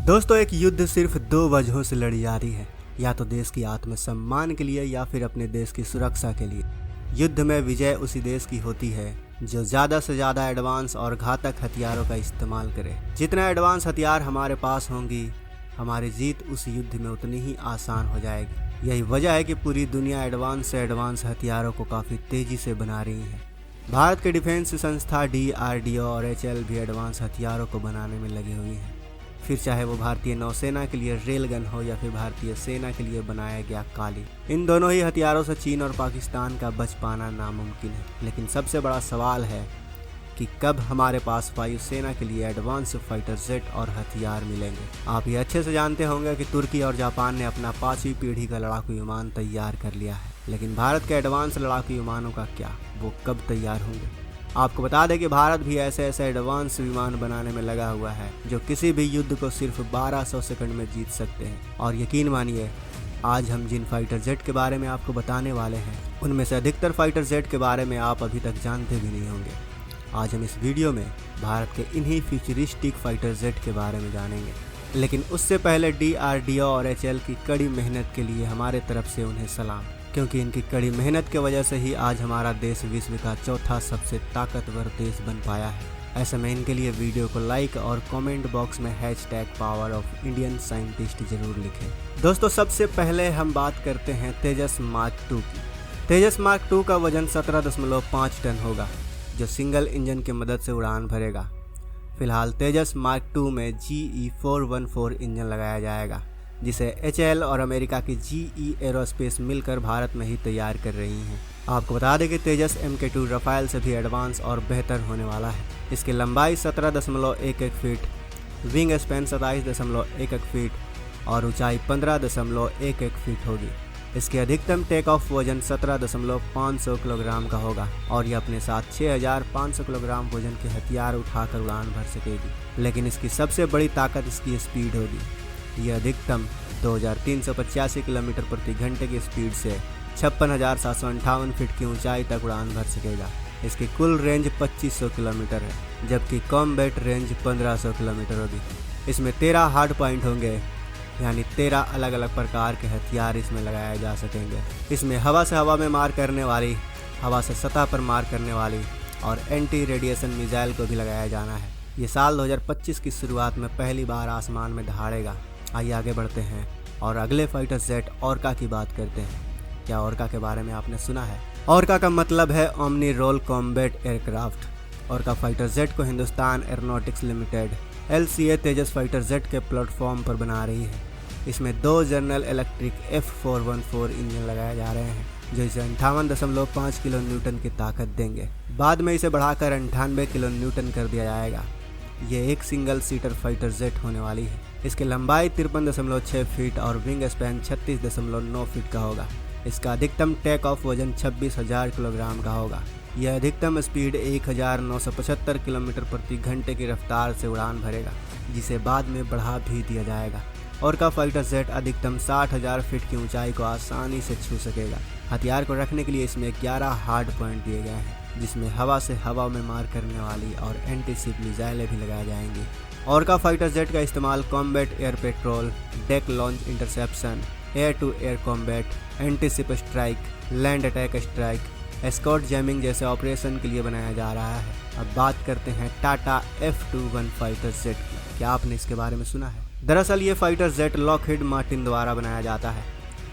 दोस्तों, एक युद्ध सिर्फ दो वजहों से लड़ी जा रही है, या तो देश की आत्मसम्मान के लिए या फिर अपने देश की सुरक्षा के लिए। युद्ध में विजय उसी देश की होती है जो ज़्यादा से ज़्यादा एडवांस और घातक हथियारों का इस्तेमाल करे। जितना एडवांस हथियार हमारे पास होंगी, हमारी जीत उस युद्ध में उतनी ही आसान हो जाएगी। यही वजह है कि पूरी दुनिया एडवांस से एडवांस हथियारों को काफ़ी तेज़ी से बना रही है। भारत के डिफेंस संस्था DRDO और HAL भी एडवांस हथियारों को बनाने में लगी हुई है। फिर चाहे वो भारतीय नौसेना के लिए रेलगन हो या फिर भारतीय सेना के लिए बनाया गया काली। इन दोनों ही हथियारों से चीन और पाकिस्तान का बच पाना नामुमकिन है। लेकिन सबसे बड़ा सवाल है कि कब हमारे पास वायुसेना के लिए एडवांस फाइटर जेट और हथियार मिलेंगे। आप ये अच्छे से जानते होंगे कि तुर्की और जापान ने अपना 5वीं पीढ़ी का लड़ाकू विमान तैयार कर लिया है, लेकिन भारत के एडवांस लड़ाकू विमानों का क्या, वो कब तैयार होंगे। आपको बता दें कि भारत भी ऐसे एडवांस विमान बनाने में लगा हुआ है जो किसी भी युद्ध को सिर्फ 1200 सेकंड में जीत सकते हैं। और यकीन मानिए, आज हम जिन फाइटर जेट के बारे में आपको बताने वाले हैं, उनमें से अधिकतर फाइटर जेट के बारे में आप अभी तक जानते भी नहीं होंगे। आज हम इस वीडियो में भारत के इन्हीं फ्यूचरिस्टिक फाइटर जेट के बारे में जानेंगे, लेकिन उससे पहले DRDO और HAL की कड़ी मेहनत के लिए हमारे तरफ से उन्हें सलाम, क्योंकि इनकी कड़ी मेहनत की वजह से ही आज हमारा देश विश्व का चौथा सबसे ताकतवर देश बन पाया है। ऐसे में इनके लिए वीडियो को लाइक और कमेंट बॉक्स में #पावर ऑफ इंडियन साइंटिस्ट जरूर लिखें। दोस्तों, सबसे पहले हम बात करते हैं तेजस मार्क 2 की। तेजस मार्क 2 का वजन 17.5 टन होगा, जो सिंगल इंजन की मदद से उड़ान भरेगा। फिलहाल तेजस मार्क 2 में GE414 इंजन लगाया जाएगा, जिसे HAL और अमेरिका की GE एरोस्पेस मिलकर भारत में ही तैयार कर रही हैं। आपको बता दें कि तेजस MK2 रफाल से भी एडवांस और बेहतर होने वाला है। इसकी लंबाई 17.11 फीट, विंग स्पैन 27.11 फीट और ऊंचाई 15.11 फीट होगी। इसके अधिकतम टेक ऑफ वजन 17.5 किलोग्राम का होगा और यह अपने साथ 6500 किलोग्राम वजन के हथियार उठाकर उड़ान भर सकेगी। लेकिन इसकी सबसे बड़ी ताकत इसकी स्पीड होगी। यह अधिकतम 2385 किलोमीटर प्रति घंटे की स्पीड से 56,758 फीट की ऊंचाई तक उड़ान भर सकेगा। इसकी कुल रेंज 2500 किलोमीटर है, जबकि कॉम्बैट रेंज 1500 किलोमीटर होगी। इसमें 13 हार्ड पॉइंट होंगे, यानी 13 अलग अलग प्रकार के हथियार इसमें लगाए जा सकेंगे। इसमें हवा से हवा में मार करने वाली, हवा से सतह पर मार करने वाली और एंटी रेडिएशन मिसाइल को भी लगाया जाना है। ये साल 2025 की शुरुआत में पहली बार आसमान में दहाड़ेगा। आइए आगे बढ़ते हैं और अगले फाइटर जेट ऑर्का की बात करते हैं। क्या ऑर्का के बारे में आपने सुना है? ऑर्का का मतलब है omni role combat aircraft. ORCA fighter jet को Hindustan aeronautics limited LCA Tejas fighter jet के प्लेटफॉर्म पर बना रही है। इसमें 2 जनरल इलेक्ट्रिक F414 इंजन लगाए जा रहे हैं, जो इसे 58.5 किलो न्यूटन की ताकत देंगे। बाद में इसे बढ़ाकर 98 किलो न्यूटन कर दिया जाएगा। ये एक सिंगल सीटर फाइटर जेट होने वाली है। इसकी लंबाई 53.6 फीट और विंग स्पैन 36.9 फीट का होगा। इसका अधिकतम टेक ऑफ वजन 26,000 किलोग्राम का होगा। यह अधिकतम स्पीड 1975 किलोमीटर प्रति घंटे की रफ्तार से उड़ान भरेगा, जिसे बाद में बढ़ा भी दिया जाएगा। ऑर्का फाइटर जेट अधिकतम 60,000 फीट की ऊंचाई को आसानी से छू सकेगा। हथियार को रखने के लिए इसमें 11 हार्ड पॉइंट दिए गए हैं, जिसमें हवा से हवा में मार करने वाली और एंटी शिप मिसाइलें भी लगाई जाएंगी। ऑर्का फाइटर जेट का इस्तेमाल combat air patrol, deck launch interception, air to air combat, anti ship strike, land attack strike, escort jamming जैसे ऑपरेशन के लिए बनाया जा रहा है। अब बात करते हैं टाटा F21 फाइटर जेट की। क्या आपने इसके बारे में सुना है? दरअसल ये फाइटर जेट लॉकहीड मार्टिन द्वारा बनाया जाता है,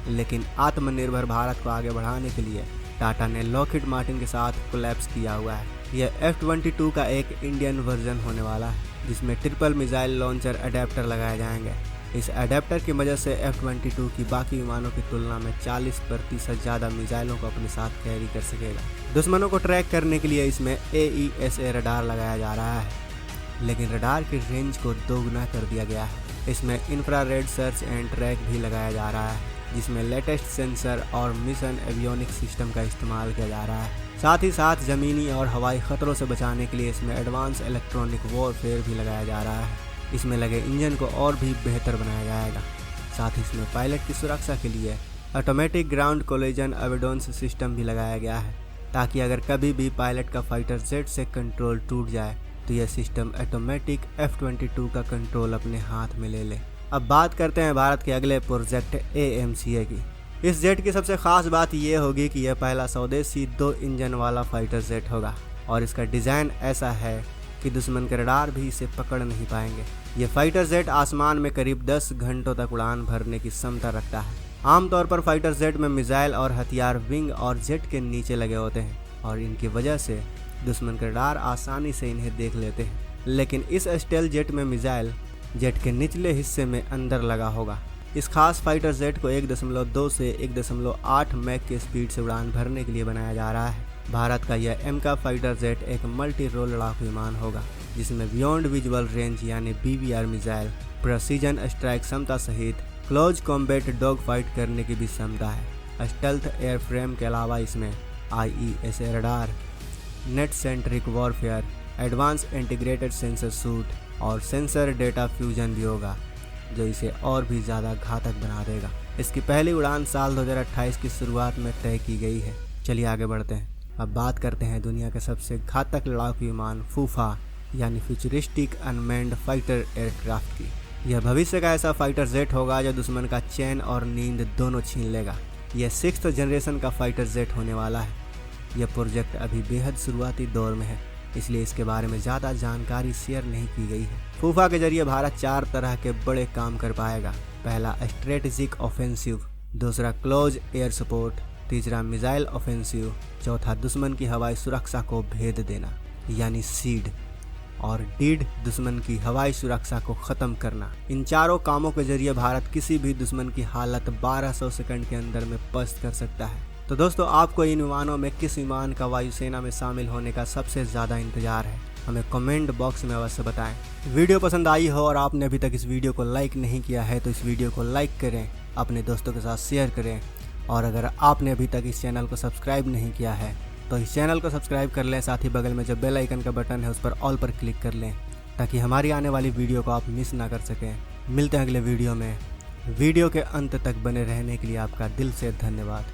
लेकिन आत्मनिर्भर भारत को आगे बढ़ाने के लिए टाटा ने लॉकहीड मार्टिन के साथ कोलैप्स किया हुआ है। यह F22 का एक इंडियन वर्जन होने वाला है, जिसमें ट्रिपल मिसाइल लॉन्चर अडेप्टर लगाए जाएंगे। इस अडेप्टर की मदद से F22 की बाकी विमानों की तुलना में 40% ज़्यादा मिसाइलों को अपने साथ कैरी कर सकेगा। दुश्मनों को ट्रैक करने के लिए इसमें AESA रडार लगाया जा रहा है, लेकिन रडार की रेंज को दोगुना कर दिया गया है। इसमें इंफ्रारेड सर्च एंड ट्रैक भी लगाया जा रहा है, जिसमें लेटेस्ट सेंसर और मिशन एवियोनिक्स सिस्टम का इस्तेमाल किया जा रहा है। साथ ही साथ ज़मीनी और हवाई खतरों से बचाने के लिए इसमें एडवांस इलेक्ट्रॉनिक वॉरफेयर भी लगाया जा रहा है। इसमें लगे इंजन को और भी बेहतर बनाया जाएगा। साथ ही इसमें पायलट की सुरक्षा के लिए automatic ground collision avoidance system भी लगाया गया है, ताकि अगर कभी भी पायलट का फाइटर जेट से कंट्रोल टूट जाए तो यह सिस्टम ऑटोमेटिक F-22 का कंट्रोल अपने हाथ में ले ले। अब बात करते हैं भारत के अगले प्रोजेक्ट AMCA की। इस जेट की सबसे खास बात यह होगी कि यह पहला स्वदेशी 2 इंजन वाला फाइटर जेट होगा और इसका डिज़ाइन ऐसा है कि दुश्मन के रडार भी इसे पकड़ नहीं पाएंगे। ये फाइटर जेट आसमान में करीब 10 घंटों तक उड़ान भरने की क्षमता रखता है। आमतौर पर फाइटर जेट में मिसाइल और हथियार विंग और जेट के नीचे लगे होते हैं और इनकी वजह से दुश्मन के रडार आसानी से इन्हें देख लेते हैं, लेकिन इस स्टेल्थ जेट में मिसाइल जेट के निचले हिस्से में अंदर लगा होगा। इस खास फाइटर जेट को 1.2 से 1.8 मैक की स्पीड से उड़ान भरने के लिए बनाया जा रहा है। भारत का यह एमका फाइटर जेट एक मल्टी रोल लड़ाकू विमान होगा जिसमें बियॉन्ड विजुअल रेंज यानी BVR मिसाइल, प्रेसिजन स्ट्राइक क्षमता सहित क्लोज कॉम्बैट डॉग फाइट करने की भी क्षमता है। स्टेल्थ एयर फ्रेम के अलावा इसमें IESA radar, net centric warfare, advance integrated sensor suit और सेंसर डेटा फ्यूजन भी होगा जो इसे और भी ज़्यादा घातक बना देगा। इसकी पहली उड़ान साल 2028 की शुरुआत में तय की गई है। चलिए आगे बढ़ते हैं। अब बात करते हैं दुनिया के सबसे घातक लड़ाकू विमान फूफा यानी फ्यूचरिस्टिक अनमैन्ड फाइटर एयरक्राफ्ट की। यह भविष्य का ऐसा फाइटर जेट होगा जो दुश्मन का चैन और नींद दोनों छीन लेगा। यह 6th जनरेशन का फाइटर जेट होने वाला है। यह प्रोजेक्ट अभी बेहद शुरुआती दौर में है, इसलिए इसके बारे में ज़्यादा जानकारी शेयर नहीं की गई है। फूफा के जरिए भारत 4 तरह के बड़े काम कर पाएगा। पहला स्ट्रेटेजिक ऑफेंसिव, दूसरा क्लोज एयर सपोर्ट, तीसरा मिसाइल ऑफेंसिव, चौथा दुश्मन की हवाई सुरक्षा को भेद देना यानी सीड, और डीड दुश्मन की हवाई सुरक्षा को ख़त्म करना। इन चारों कामों के जरिए भारत किसी भी दुश्मन की हालत 1200 सेकंड के अंदर में पस्त कर सकता है। तो दोस्तों, आपको इन विमानों में किस विमान का वायुसेना में शामिल होने का सबसे ज़्यादा इंतजार है? हमें कमेंट बॉक्स में अवश्य बताएं। वीडियो पसंद आई हो और आपने अभी तक इस वीडियो को लाइक नहीं किया है तो इस वीडियो को लाइक करें, अपने दोस्तों के साथ शेयर करें, और अगर आपने अभी तक इस चैनल को सब्सक्राइब नहीं किया है तो इस चैनल को सब्सक्राइब कर लें। साथ ही बगल में जो बेल आइकन का बटन है उस पर ऑल पर क्लिक कर लें ताकि हमारी आने वाली वीडियो को आप मिस ना कर सकें। मिलते हैं अगले वीडियो में। वीडियो के अंत तक बने रहने के लिए आपका दिल से धन्यवाद।